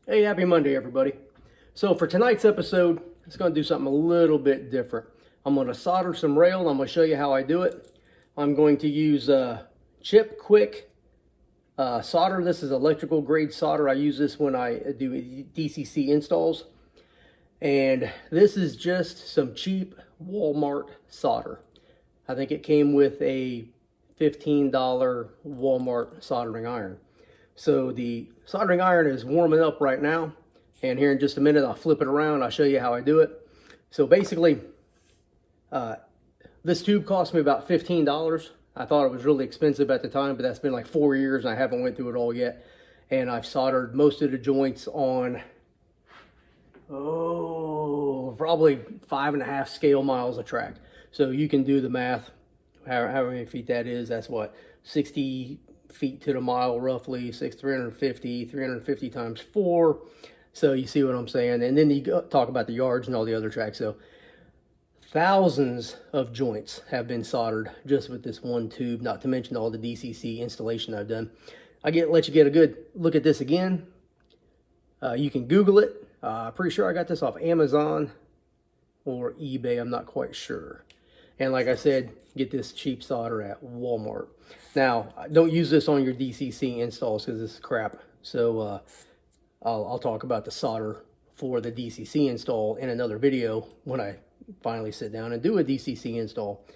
Hey, happy Monday, everybody. So for tonight's episode, it's going to do something a little bit different. I'm going to solder some rail, and I'm going to show you how I do it. I'm going to use Chip Quick solder. This is electrical grade solder. I use this when I do DCC installs. And this is just some cheap Walmart solder. I think it came with a $15 Walmart soldering iron. So the soldering iron is warming up right now, and here in just a minute I'll flip it around. I'll show you how I do it. So basically, this tube cost me about $15. I thought it was really expensive at the time, but that's been like 4 years and I haven't went through it all yet. And I've soldered most of the joints on, probably 5.5 scale miles of track. So you can do the math, however many feet that is. That's what, 60 feet to the mile roughly, 350 times 4. So you see what I'm saying. And then you talk about the yards and all the other tracks. So thousands of joints have been soldered just with this one tube, not to mention all the DCC installation I've done. Let you get a good look at this again. You can Google it. Pretty sure I got this off Amazon or eBay, I'm not quite sure. And like I said, get this cheap solder at Walmart. Now, don't use this on your DCC installs because this is crap. So I'll talk about the solder for the DCC install in another video when I finally sit down and do a DCC install.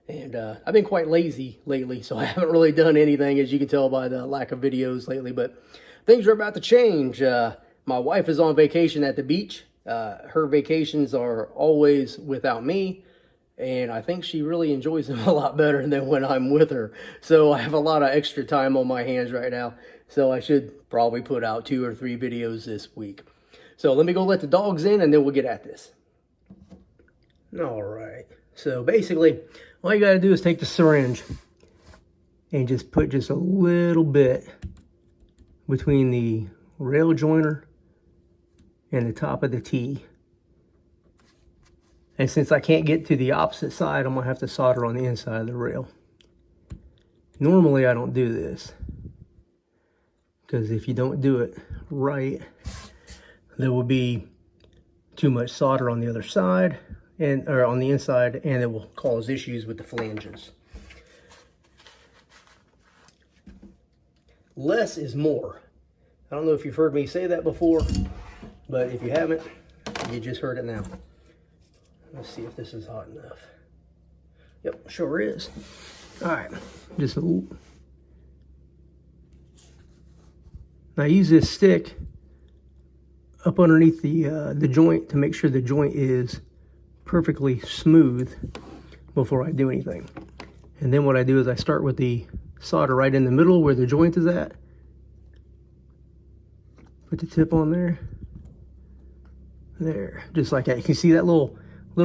And I've been quite lazy lately, so I haven't really done anything, as you can tell by the lack of videos lately. But things are about to change. My wife is on vacation at the beach. Her vacations are always without me. And I think she really enjoys them a lot better than when I'm with her. So I have a lot of extra time on my hands right now. So I should probably put out 2 or 3 videos this week. So let me go let the dogs in and then we'll get at this. All right. So basically, all you got to do is take the syringe and just put just a little bit between the rail joiner and the top of the T. And since I can't get to the opposite side, I'm going to have to solder on the inside of the rail. Normally, I don't do this, because if you don't do it right, there will be too much solder on the other side, or on the inside, and it will cause issues with the flanges. Less is more. I don't know if you've heard me say that before, but if you haven't, you just heard it now. Let's see if this is hot enough. Yep, sure is. All right, just a little. Now use this stick up underneath the joint to make sure the joint is perfectly smooth before I do anything. And then what I do is I start with the solder right in the middle where the joint is at. Put the tip on there. There, just like that. You can see that little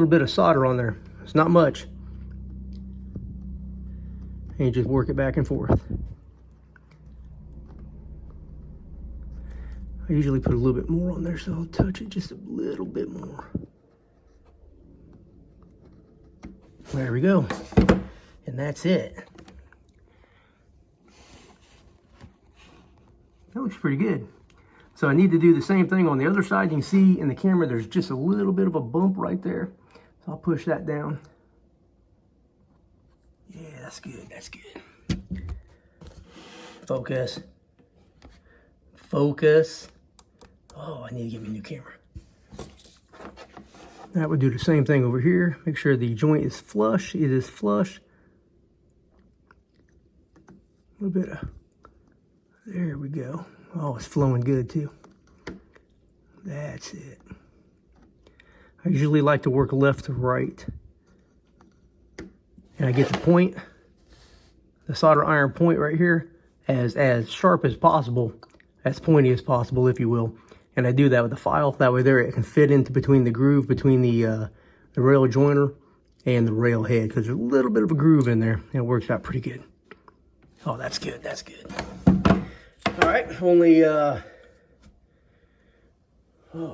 bit of solder on there. It's not much. And you just work it back and forth. I usually put a little bit more on there, so I'll touch it just a little bit more. There we go. And that's it. That looks pretty good. So I need to do the same thing on the other side. You can see in the camera there's just a little bit of a bump right there. So I'll push that down. Yeah, that's good, that's good. Focus. Focus. Oh, I need to get me a new camera. That would do the same thing over here. Make sure the joint is flush. It is flush. A little bit of, there we go. Oh, it's flowing good too. That's it. I usually like to work left to right. And I get the point, the solder iron point right here, as sharp as possible, as pointy as possible, if you will. And I do that with the file. That way there it can fit into between the groove, between the rail joiner and the rail head, because there's a little bit of a groove in there, and it works out pretty good. Oh, that's good, that's good. All right, only, oh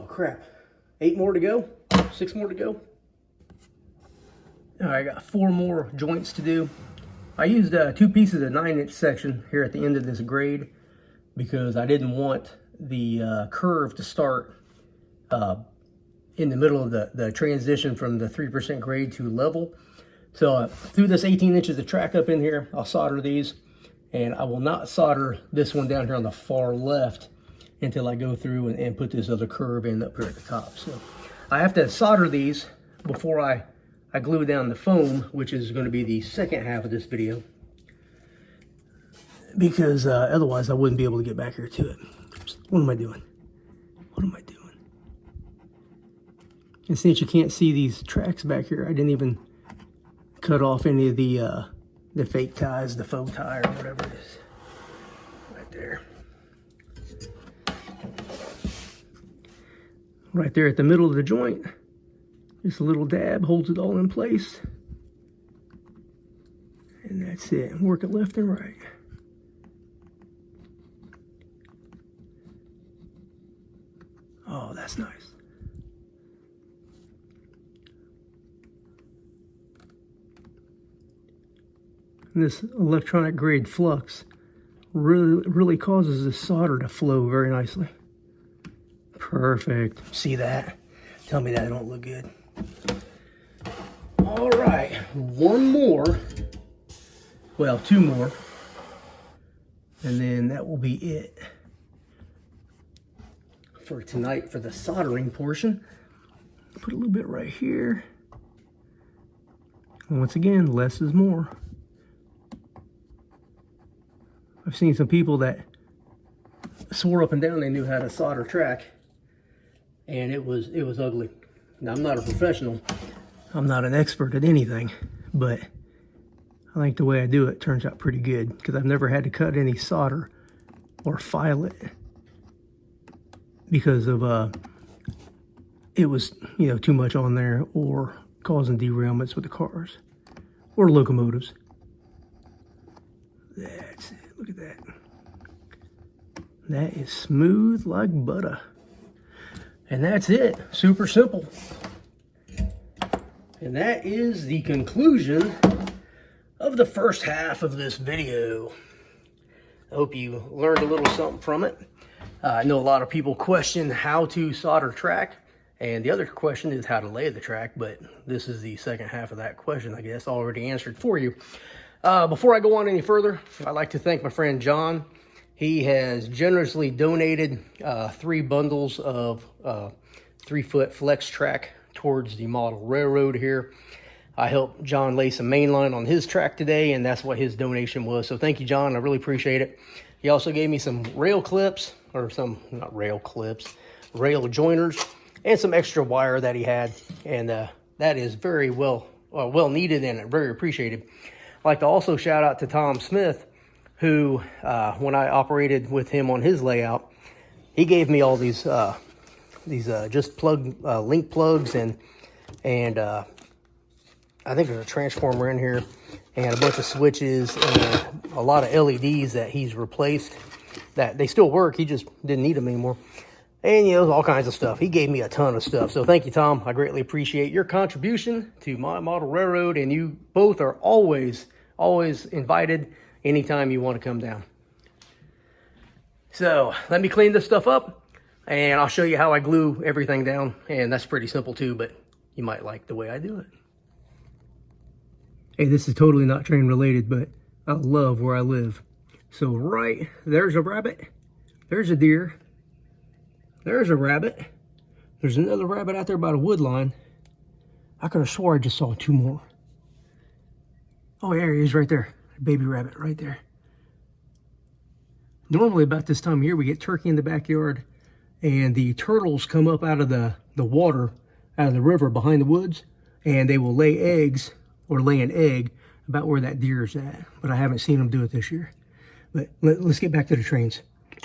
crap, 8 more to go, 6 more to go. All right, I got 4 more joints to do. I used 2 pieces of 9-inch section here at the end of this grade because I didn't want the curve to start in the middle of the transition from the 3% grade to level. So through this 18 inches of track up in here, I'll solder these, and I will not solder this one down here on the far left until I go through and put this other curve in up here at the top. So I have to solder these before I glue down the foam, which is going to be the second half of this video, because otherwise I wouldn't be able to get back here to it. What am I doing? What am I doing? And since you can't see these tracks back here, I didn't even cut off any of the fake ties, the faux tie, or whatever it is. Right there. Right there at the middle of the joint. Just a little dab holds it all in place. And that's it. Work it left and right. Oh, that's nice. And this electronic grade flux really causes the solder to flow very nicely. Perfect. See that? Tell me that don't look good. All right, one more. Well, two more. And then that will be it for tonight for the soldering portion. Put a little bit right here. And once again, less is more. I've seen some people that swore up and down they knew how to solder track, and it was ugly. Now, I'm not a professional. I'm not an expert at anything, but I think the way I do it turns out pretty good, because I've never had to cut any solder or file it because of it was, you know, too much on there or causing derailments with the cars or locomotives. That's it. Look at that. That is smooth like butter. And that's it. Super simple. And that is the conclusion of the first half of this video. I hope you learned a little something from it. I know a lot of people question how to solder track, and the other question is how to lay the track, but this is the second half of that question, I guess, already answered for you. Before I go on any further, I'd like to thank my friend John. He has generously donated 3 bundles of 3-foot flex track towards the model railroad here. I helped John lay some mainline on his track today, and that's what his donation was. So thank you, John. I really appreciate it. He also gave me some rail clips, or some, not rail clips, rail joiners, and some extra wire that he had. And that is very well needed and very appreciated. I'd like to also shout out to Tom Smith, who, when I operated with him on his layout, he gave me all these just link plugs and I think there's a transformer in here and a bunch of switches and a lot of LEDs that he's replaced. That they still work, he just didn't need them anymore. And, you know, all kinds of stuff. He gave me a ton of stuff. So thank you, Tom. I greatly appreciate your contribution to my model railroad, and you both are always invited anytime you want to come down. So let me clean this stuff up, and I'll show you how I glue everything down. And that's pretty simple too, but you might like the way I do it. Hey, this is totally not train related, but I love where I live. So right, there's a rabbit, there's a deer, there's a rabbit, there's another rabbit out there by the wood line. I could have swore I just saw 2 more. Oh, there he is right there, baby rabbit right there. Normally about this time of year we get turkey in the backyard, and the turtles come up out of the water, out of the river behind the woods, and they will lay eggs, or lay an egg about where that deer is at. But I haven't seen them do it this year. But let's get back to the trains.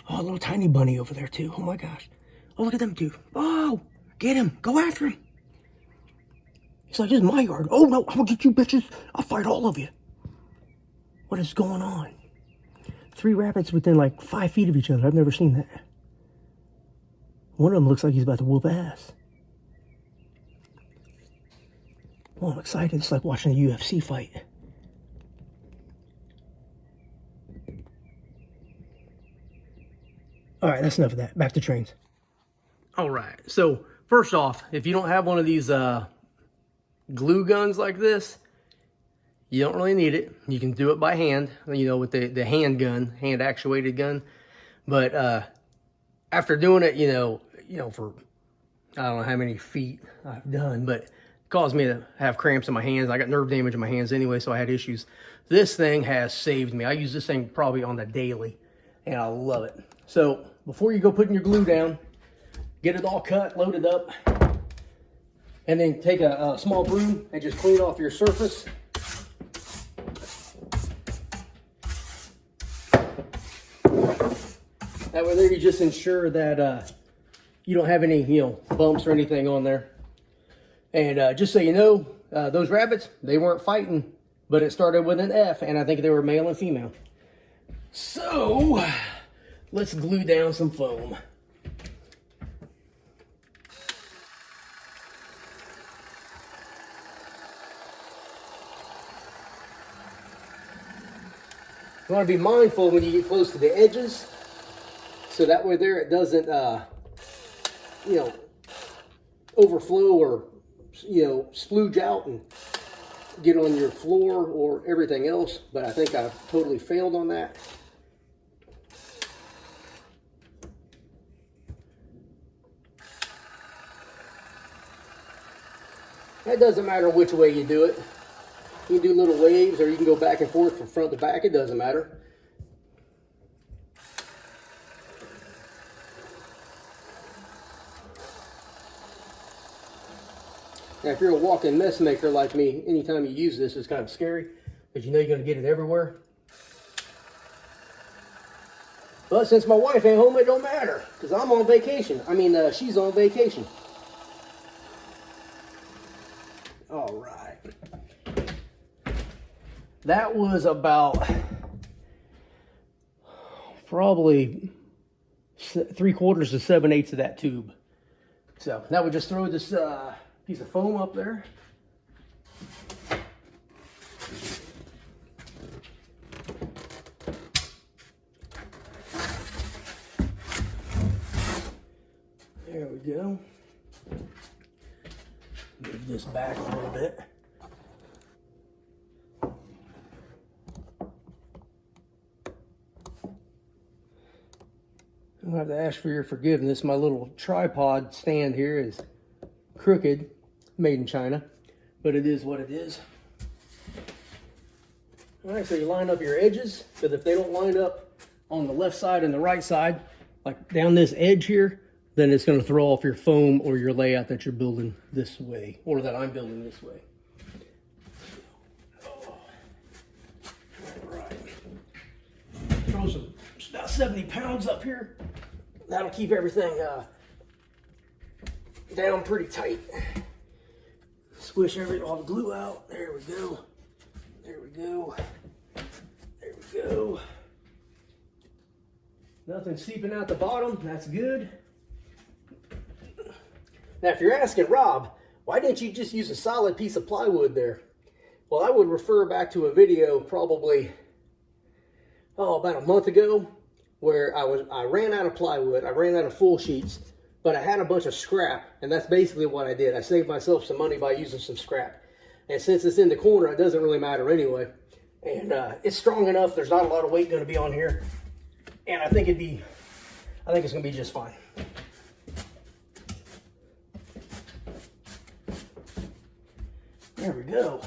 Oh, a little tiny bunny over there too. Oh my gosh. Oh, look at them two. Oh, get him. Go after him. He's like, this is my yard. Oh no, I will get you bitches. I'll fight all of you. What is going on? 3 rabbits within like 5 feet of each other. I've never seen that. One of them looks like he's about to whoop ass. Oh, I'm excited. It's like watching a UFC fight. All right, that's enough of that. Back to trains. All right, so first off, if you don't have one of these glue guns like this, you don't really need it. You can do it by hand, you know, with the hand gun, hand actuated gun. But after doing it, you know, for I don't know how many feet I've done, but it caused me to have cramps in my hands. I got nerve damage in my hands anyway, so I had issues. This thing has saved me. I use this thing probably on the daily, and I love it. So before you go putting your glue down, get it all cut, loaded up, and then take a small broom and just clean off your surface. That way there you just ensure that you don't have any, you know, bumps or anything on there. And just so you know, those rabbits, they weren't fighting, but it started with an F, and I think they were male and female. So let's glue down some foam. You want to be mindful when you get close to the edges, so that way there it doesn't, you know, overflow or, you know, splooge out and get on your floor or everything else. But I think I've totally failed on that. It doesn't matter which way you do it. You can do little waves, or you can go back and forth from front to back. It doesn't matter. Now, if you're a walk-in mess maker like me, anytime you use this, it's kind of scary, because you know you're going to get it everywhere. But since my wife ain't home, it don't matter, because I'm on vacation. I mean, she's on vacation. All right. That was about probably 3/4 to 7/8 of that tube. So now we just throw this piece of foam up there. There we go. Move this back a little bit. I'll have to ask for your forgiveness. My little tripod stand here is crooked, made in China, but it is what it is. All right, so you line up your edges, because if they don't line up on the left side and the right side, like down this edge here, then it's going to throw off your foam or your layout that you're building this way, or that I'm building this way. All right. Throw some, about 70 pounds up here. That'll keep everything down pretty tight. Squish all the glue out. There we go. There we go. There we go. Nothing seeping out the bottom. That's good. Now, if you're asking, Rob, why didn't you just use a solid piece of plywood there? Well, I would refer back to a video probably, about a month ago, where I ran out of plywood, I ran out of full sheets, but I had a bunch of scrap, and that's basically what I did. I saved myself some money by using some scrap. And since it's in the corner, it doesn't really matter anyway. And it's strong enough, there's not a lot of weight going to be on here. And I think it's going to be just fine. There we go.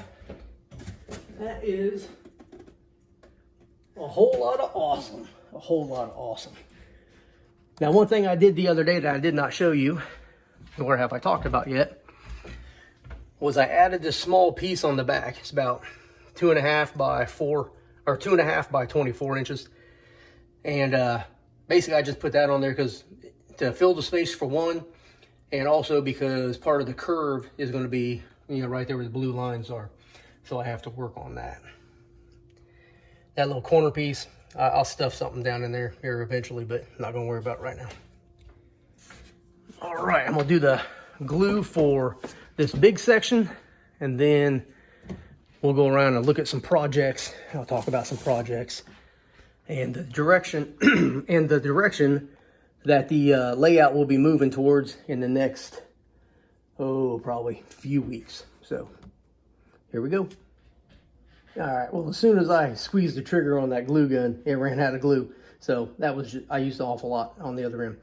That is a whole lot of awesome. A whole lot of awesome. Now, one thing I did the other day that I did not show you, nor have I talked about yet, was I added this small piece on the back. It's about 2.5 by 4, or 2.5 by 24 inches. And basically I just put that on there because to fill the space for one, and also because part of the curve is going to be, you know, right there where the blue lines are. So I have to work on that. That little corner piece, I'll stuff something down in there here eventually, but not going to worry about it right now. All right, I'm going to do the glue for this big section, and then we'll go around and look at some projects. I'll talk about some projects and the direction and the direction that the layout will be moving towards in the next, probably few weeks. So here we go. All right, well, as soon as I squeezed the trigger on that glue gun, it ran out of glue. So that was just, I used an awful lot on the other end.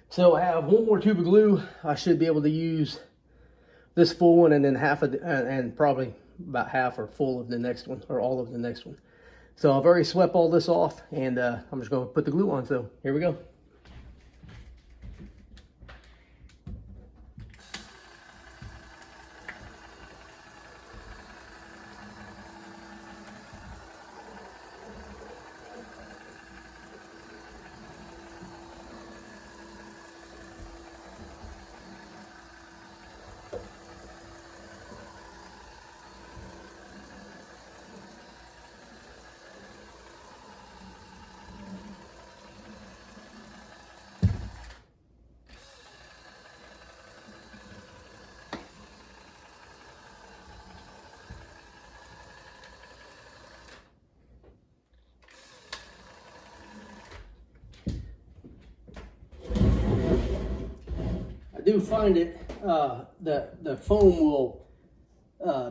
So I have one more tube of glue. I should be able to use this full one and then half of the, and probably about half or full of the next one, or all of the next one. So I've already swept all this off, and I'm just going to put the glue on. So here we go. I do find it the foam will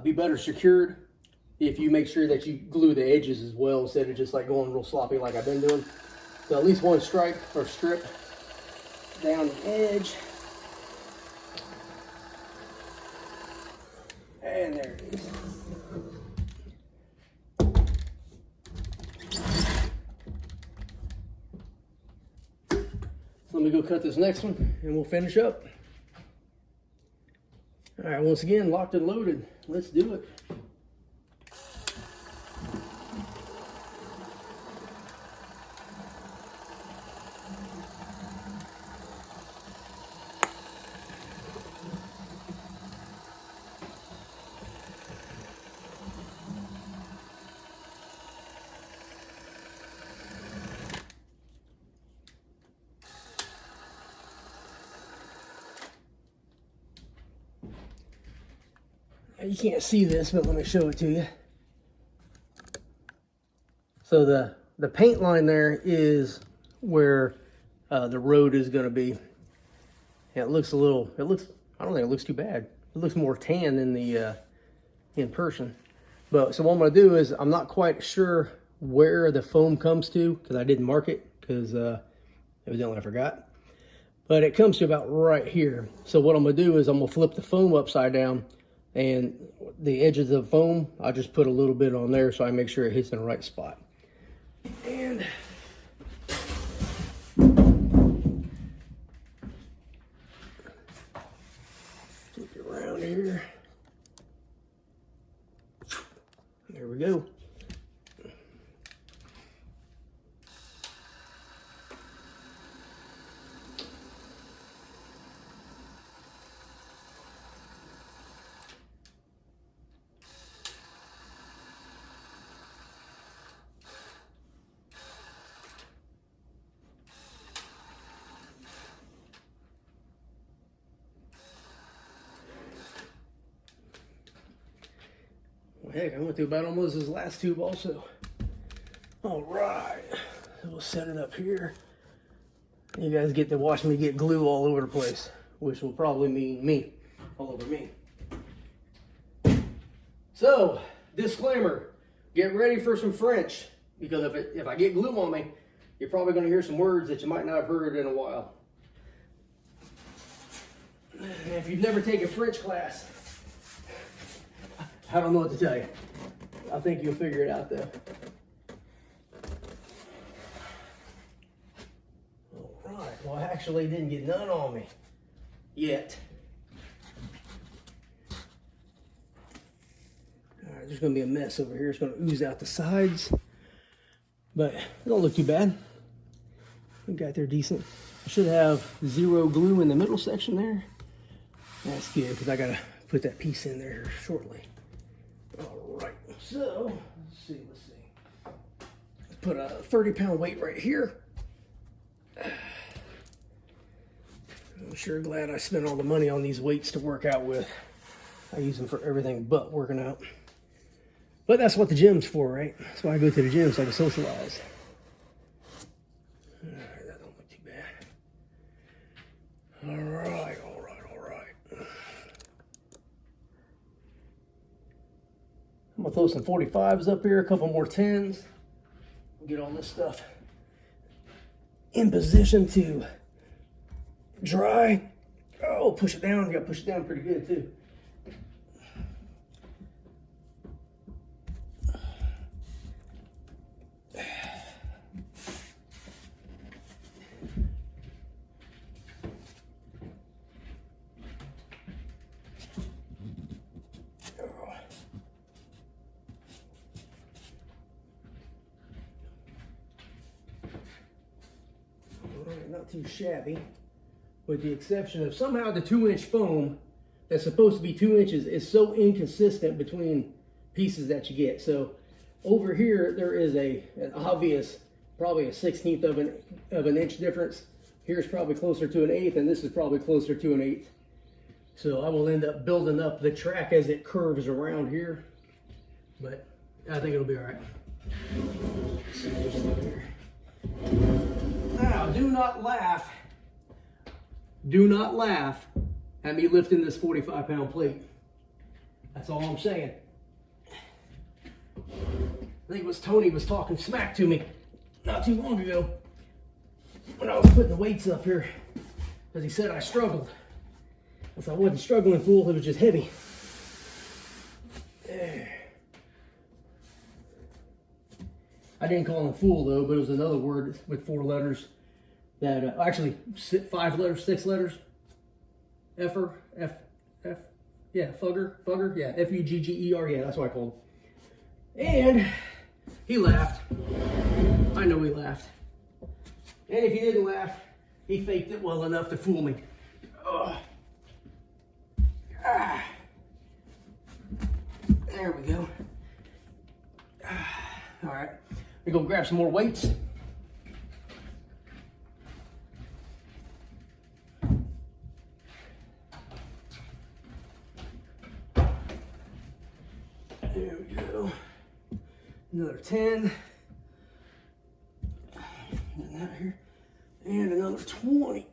be better secured if you make sure that you glue the edges as well, instead of just like going real sloppy like I've been doing. So at least one stripe or strip down the edge. And there it is. So let me go cut this next one and we'll finish up. All right, once again, locked and loaded. Let's do it. You can't see this, but let me show it to you. So the paint line there is where the road is going to be. And it looks, I don't think it looks too bad. It looks more tan in the in person. But so what I'm going to do is, I'm not quite sure where the foam comes to, because I didn't mark it, because evidently I forgot. But it comes to about right here. So what I'm going to do is I'm going to flip the foam upside down, and the edges of the foam, I'll just put a little bit on there so I make sure it hits in the right spot. And flip it around here. There we go. Heck, I went through about almost this last tube also. All right, so we'll set it up here. You guys get to watch me get glue all over the place, which will probably mean me, all over me. So, disclaimer, get ready for some French, because if I get glue on me, you're probably going to hear some words that you might not have heard in a while. And if you've never taken French class, I don't know what to tell you. I think you'll figure it out though. All right, well, I actually didn't get none on me yet. All right, there's gonna be a mess over here. It's gonna ooze out the sides, but it don't look too bad. We got there decent. I should have zero glue in the middle section there. That's good, because I gotta put that piece in there shortly. All right, so let's see. Put a 30-pound weight right here. I'm sure glad I spent all the money on these weights to work out with. I use them for everything but working out. But that's what the gym's for, right? That's why I go to the gym, so I can socialize. All right, that don't look too bad. All right, all right, all right. I'm gonna throw some 45s up here, a couple more 10s. Get all this stuff in position to dry. Oh, push it down. You gotta push it down pretty good too. Not too shabby, with the exception of somehow the 2-inch foam that's supposed to be 2 inches is so inconsistent between pieces that you get. So over here there is an obvious, probably a 1/16 of an inch difference. Here's probably closer to 1/8, and this is probably closer to 1/8. So I will end up building up the track as it curves around here, but I think it'll be all right. Now, do not laugh at me lifting this 45-pound plate. That's all I'm saying. I think it was Tony was talking smack to me not too long ago when I was putting the weights up here, because he said I struggled. I said I wasn't struggling, fool, it was just heavy. I didn't call him fool though, but it was another word with 4 letters that actually 5 letters, 6 letters. Fugger, yeah, Fugger, yeah, F-U-G-G-E-R, yeah, that's what I called him. And he laughed. I know he laughed. And if he didn't laugh, he faked it well enough to fool me. There we go. All right, we go grab some more weights. There we go. Another 10. And that here. And another 20.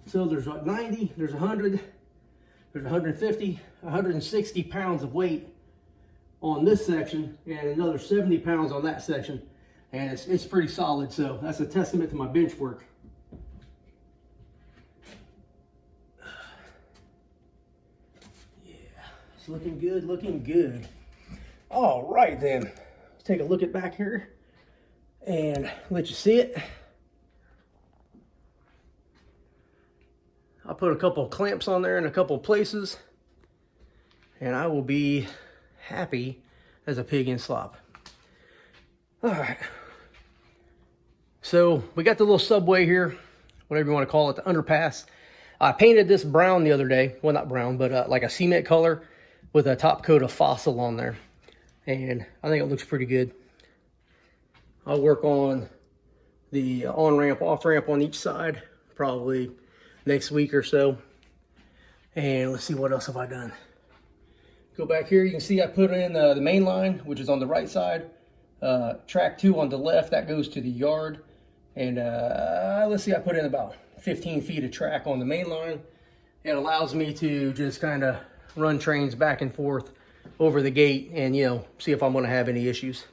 So there's like 90, there's 100, there's 150, 160 pounds of weight on this section, and another 70 pounds on that section. And it's pretty solid, so that's a testament to my bench work. Yeah, it's looking good, looking good. All right then, let's take a look at back here and let you see it. I'll put a couple of clamps on there in a couple of places, and I will be happy as a pig in slop. All right. So we got the little subway here, whatever you want to call it, the underpass. I painted this brown the other day. Well, not brown, but like a cement color with a top coat of fossil on there. And I think it looks pretty good. I'll work on the on-ramp, off-ramp on each side, probably next week or so. And let's see, what else have I done? Go back here, you can see I put in the main line, which is on the right side. Track 2 on the left, that goes to the yard. And let's see, I put in about 15 feet of track on the main line. It allows me to just kind of run trains back and forth over the gate and, you know, see if I'm going to have any issues.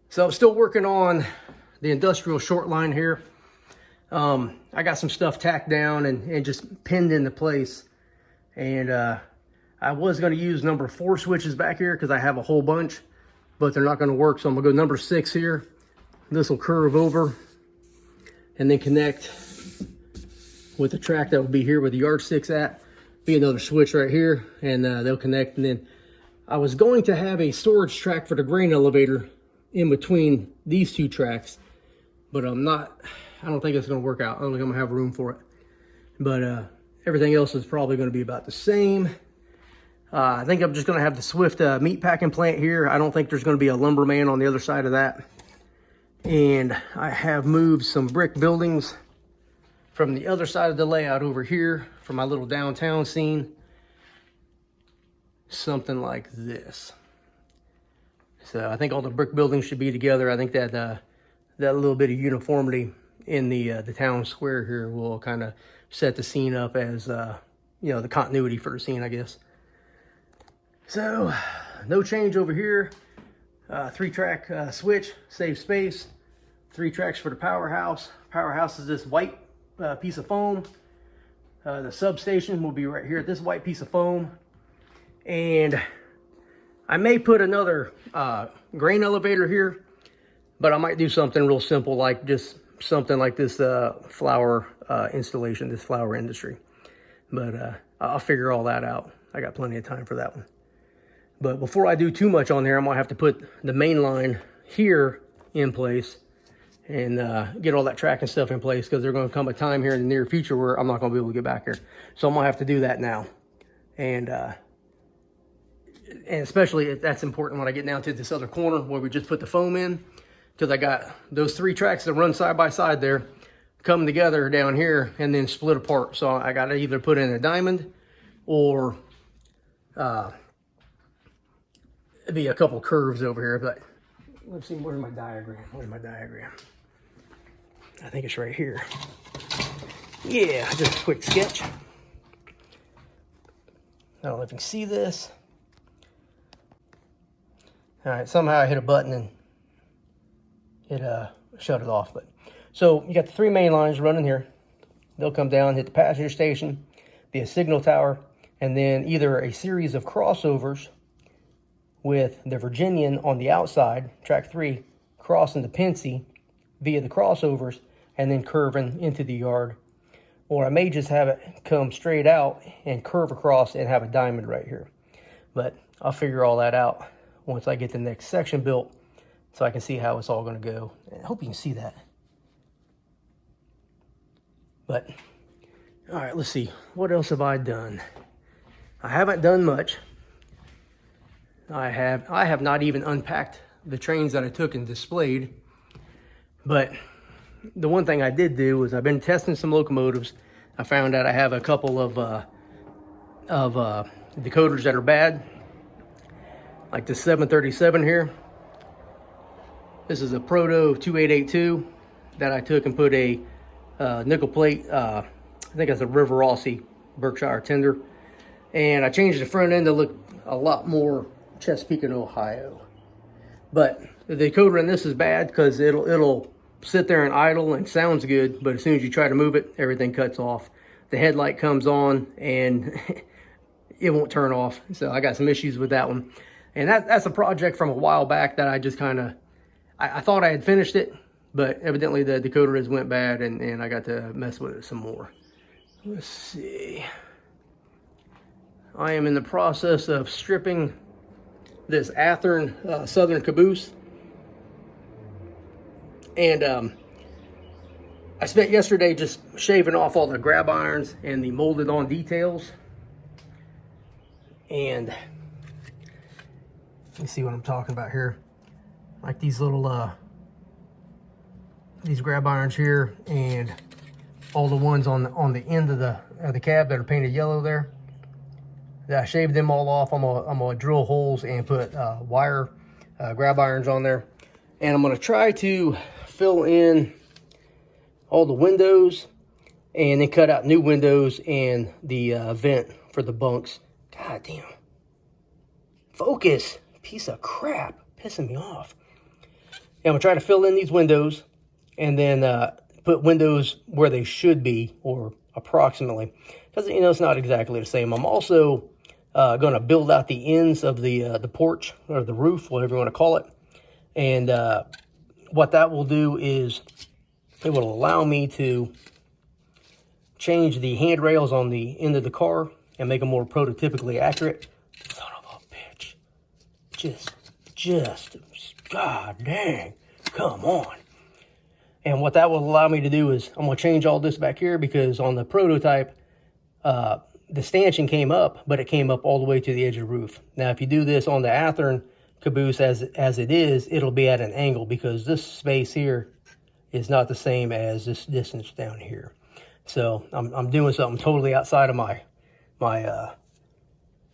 So I'm still working on the industrial short line here. I got some stuff tacked down and just pinned into place. And I was going to use number 4 switches back here because I have a whole bunch, but they're not going to work. So I'm going to go number 6 here. This will curve over and then connect with the track that will be here where the yardstick's at. Be another switch right here, and they'll connect. And then I was going to have a storage track for the grain elevator in between these 2 tracks, but I don't think it's going to work out. I don't think I'm going to have room for it. But everything else is probably going to be about the same. I think I'm just going to have the Swift meat packing plant here. I don't think there's going to be a lumberman on the other side of that. And I have moved some brick buildings from the other side of the layout over here for my little downtown scene. Something like this. So I think all the brick buildings should be together. I think that that little bit of uniformity in the town square here will kind of set the scene up as, you know, the continuity for the scene, I guess. So, no change over here. 3-track switch, save space. 3 tracks for the powerhouse. Powerhouse is this white piece of foam. The substation will be right here at this white piece of foam. And I may put another grain elevator here, but I might do something real simple, like just something like this flower installation, this flower industry. But I'll figure all that out. I got plenty of time for that one. But before I do too much on there, I'm gonna have to put the main line here in place and get all that tracking stuff in place, because there's gonna come a time here in the near future where I'm not gonna be able to get back here. So I'm gonna have to do that now. And especially that's important when I get down to this other corner where we just put the foam in, because I got those 3 tracks that run side by side there come together down here and then split apart. So I got to either put in a diamond or be a couple curves over here. But let's see, where's my diagram? Where's my diagram? I think it's right here. Yeah, just a quick sketch. I don't know if you can see this. All right, somehow I hit a button and it shut it off. But so you got the 3 main lines running here. They'll come down, hit the passenger station, be a signal tower, and then either a series of crossovers with the Virginian on the outside, track 3, crossing the Pensy via the crossovers and then curving into the yard. Or I may just have it come straight out and curve across and have a diamond right here. But I'll figure all that out once I get the next section built, so I can see how it's all going to go. I hope you can see that. But, all right, let's see. What else have I done? I haven't done much. I have not even unpacked the trains that I took and displayed. But the one thing I did do was I've been testing some locomotives. I found out I have a couple of decoders that are bad. Like the 737 here. This is a Proto 2882 that I took and put a nickel plate, I think it's a River Rossi Berkshire tender. And I changed the front end to look a lot more Chesapeake and Ohio. But the decoder in this is bad because it'll sit there and idle and sounds good, but as soon as you try to move it, everything cuts off. The headlight comes on and it won't turn off. So I got some issues with that one. And that's a project from a while back that I just kind of, I thought I had finished it, but evidently the decoder has went bad and I got to mess with it some more. Let's see. I am in the process of stripping this Athearn Southern caboose. And I spent yesterday just shaving off all the grab irons and the molded on details. And you see what I'm talking about here, like these little these grab irons here, and all the ones on the end of the cab that are painted yellow there. I shaved them all off. I'm gonna drill holes and put wire grab irons on there, and I'm gonna try to fill in all the windows and then cut out new windows and the vent for the bunks. God damn, focus. Piece of crap, pissing me off. Yeah, I'm gonna try to fill in these windows and then put windows where they should be, or approximately, because you know it's not exactly the same. I'm also gonna build out the ends of the porch or the roof, whatever you want to call it. And what that will do is it will allow me to change the handrails on the end of the car and make them more prototypically accurate. Son of a bitch. Just, god dang, come on. And what that will allow me to do is I'm going to change all this back here, because on the prototype, the stanchion came up, but it came up all the way to the edge of the roof. Now, if you do this on the Athearn caboose as it is, it'll be at an angle, because this space here is not the same as this distance down here. So I'm doing something totally outside of my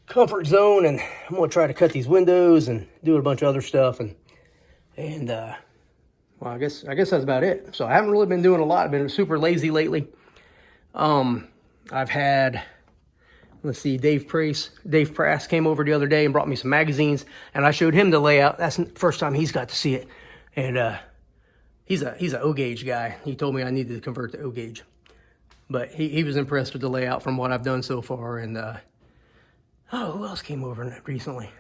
comfort zone, and I'm gonna try to cut these windows and do a bunch of other stuff, and Well, I guess that's about it. So I haven't really been doing a lot. I've been super lazy lately. I've had, let's see, Dave Prass came over the other day and brought me some magazines, and I showed him the layout. That's the first time he's got to see it. And he's a O gauge guy. He told me I needed to convert to O gauge. But he was impressed with the layout from what I've done so far. And oh, who else came over recently?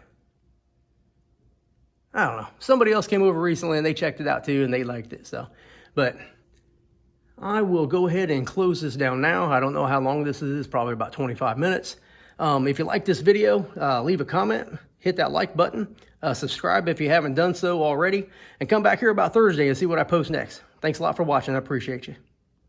I don't know. Somebody else came over recently and they checked it out too and they liked it. So, but I will go ahead and close this down now. I don't know how long this is, probably about 25 minutes. If you like this video, leave a comment, hit that like button, subscribe if you haven't done so already, and come back here about Thursday and see what I post next. Thanks a lot for watching. I appreciate you.